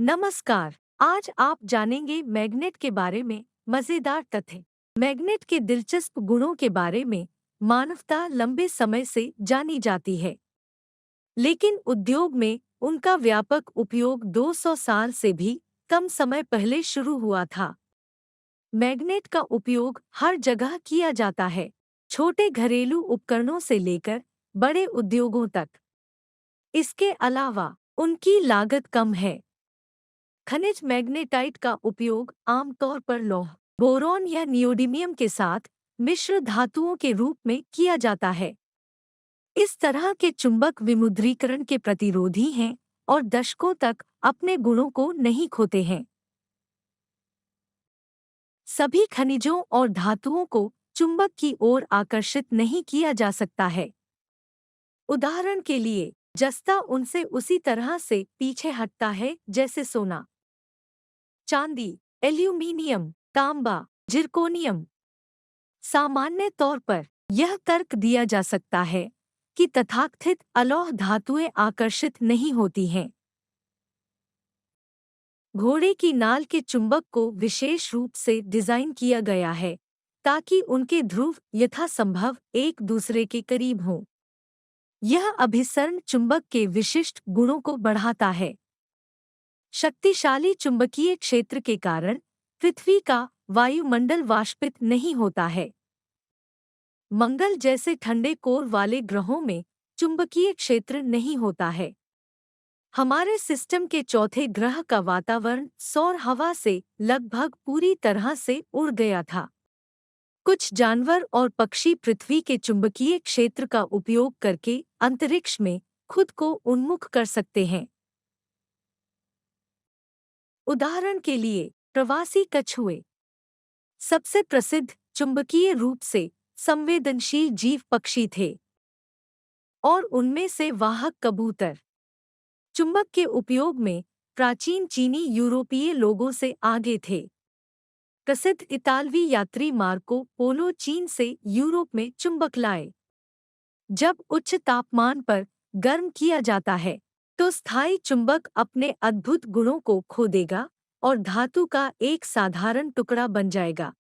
नमस्कार। आज आप जानेंगे मैग्नेट के बारे में मजेदार तथ्य। मैग्नेट के दिलचस्प गुणों के बारे में मानवता लंबे समय से जानी जाती है, लेकिन उद्योग में उनका व्यापक उपयोग 200 साल से भी कम समय पहले शुरू हुआ था। मैग्नेट का उपयोग हर जगह किया जाता है, छोटे घरेलू उपकरणों से लेकर बड़े उद्योगों तक। इसके अलावा उनकी लागत कम है। खनिज मैग्नेटाइट का उपयोग आमतौर पर लौह, बोरोन या नियोडिमियम के साथ मिश्र धातुओं के रूप में किया जाता है। इस तरह के चुंबक विमुद्रीकरण के प्रतिरोधी हैं और दशकों तक अपने गुणों को नहीं खोते हैं। सभी खनिजों और धातुओं को चुंबक की ओर आकर्षित नहीं किया जा सकता है। उदाहरण के लिए, जस्ता उनसे उसी तरह से पीछे हटता है जैसे सोना, चांदी, एल्यूमीनियम, तांबा, जिरकोनियम। सामान्य तौर पर यह तर्क दिया जा सकता है कि तथाकथित अलौह धातुएं आकर्षित नहीं होती हैं। घोड़े की नाल के चुंबक को विशेष रूप से डिजाइन किया गया है ताकि उनके ध्रुव यथासंभव एक दूसरे के करीब हों। यह अभिसरण चुंबक के विशिष्ट गुणों को बढ़ाता है। शक्तिशाली चुंबकीय क्षेत्र के कारण पृथ्वी का वायुमंडल वाष्पित नहीं होता है। मंगल जैसे ठंडे कोर वाले ग्रहों में चुंबकीय क्षेत्र नहीं होता है। हमारे सिस्टम के चौथे ग्रह का वातावरण सौर हवा से लगभग पूरी तरह से उड़ गया था। कुछ जानवर और पक्षी पृथ्वी के चुंबकीय क्षेत्र का उपयोग करके अंतरिक्ष में खुद को उन्मुख कर सकते हैं। उदाहरण के लिए, प्रवासी कछुए सबसे प्रसिद्ध चुंबकीय रूप से संवेदनशील जीव पक्षी थे, और उनमें से वाहक कबूतर चुंबक के उपयोग में प्राचीन चीनी यूरोपीय लोगों से आगे थे। प्रसिद्ध इतालवी यात्री मार्को पोलो चीन से यूरोप में चुंबक लाए। जब उच्च तापमान पर गर्म किया जाता है तो स्थायी चुंबक अपने अद्भुत गुणों को खो देगा और धातु का एक साधारण टुकड़ा बन जाएगा।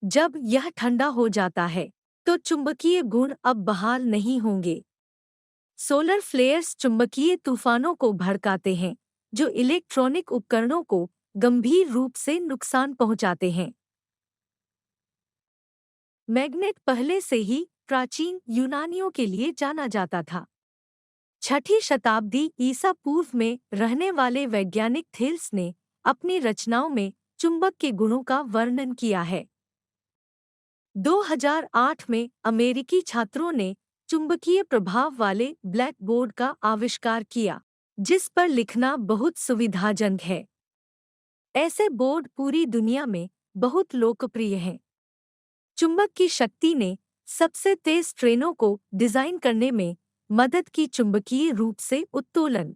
जब यह ठंडा हो जाता है तो चुंबकीय गुण अब बहाल नहीं होंगे। सोलर फ्लेयर्स चुंबकीय तूफानों को भड़काते हैं जो इलेक्ट्रॉनिक उपकरणों को गंभीर रूप से नुकसान पहुंचाते हैं। मैग्नेट पहले से ही प्राचीन यूनानियों के लिए जाना जाता था। 6ठी शताब्दी ईसा पूर्व में रहने वाले वैज्ञानिक थेल्स ने अपनी रचनाओं में चुंबक के गुणों का वर्णन किया है। 2008 में अमेरिकी छात्रों ने चुंबकीय प्रभाव वाले ब्लैक बोर्ड का आविष्कार किया, जिस पर लिखना बहुत सुविधाजनक है। ऐसे बोर्ड पूरी दुनिया में बहुत लोकप्रिय हैं। चुंबक की शक्ति ने सबसे तेज ट्रेनों को डिजाइन करने में मदद की। चुंबकीय रूप से उत्तोलन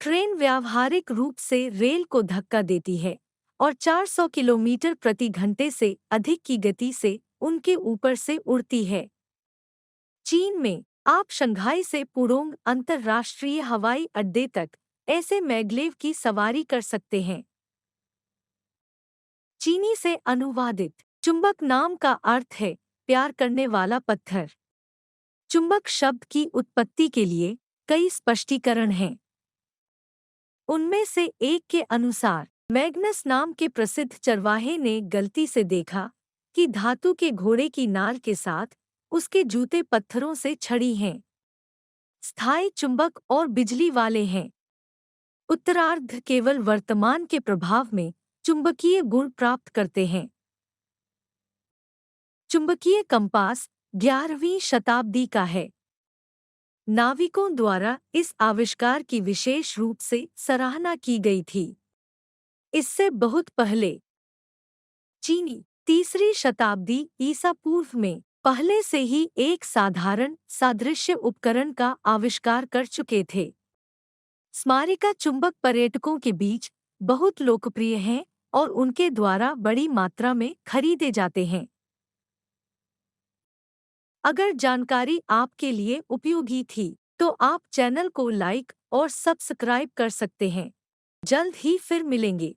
ट्रेन व्यावहारिक रूप से रेल को धक्का देती है और 400 किलोमीटर प्रति घंटे से अधिक की गति से उनके ऊपर से उड़ती है। चीन में आप शंघाई से पुडोंग अंतर्राष्ट्रीय हवाई अड्डे तक ऐसे मैग्लेव की सवारी कर सकते हैं। चीनी से अनुवादित चुंबक नाम का अर्थ है प्यार करने वाला पत्थर। चुंबक शब्द की उत्पत्ति के लिए कई स्पष्टीकरण हैं। उनमें से एक के अनुसार मैग्नस नाम के प्रसिद्ध चरवाहे ने गलती से देखा कि धातु के घोड़े की नाल के साथ उसके जूते पत्थरों से छड़ी हैं। स्थायी चुंबक और बिजली वाले हैं। उत्तरार्ध केवल वर्तमान के प्रभाव में चुंबकीय गुण प्राप्त करते हैं। चुंबकीय कंपास 11वीं शताब्दी का है। नाविकों द्वारा इस आविष्कार की विशेष रूप से सराहना की गई थी। इससे बहुत पहले चीनी 3री शताब्दी ईसा पूर्व में पहले से ही एक साधारण सादृश्य उपकरण का आविष्कार कर चुके थे। स्मारिका चुंबक पर्यटकों के बीच बहुत लोकप्रिय हैं और उनके द्वारा बड़ी मात्रा में खरीदे जाते हैं। अगर जानकारी आपके लिए उपयोगी थी तो आप चैनल को लाइक और सब्सक्राइब कर सकते हैं। जल्द ही फिर मिलेंगे।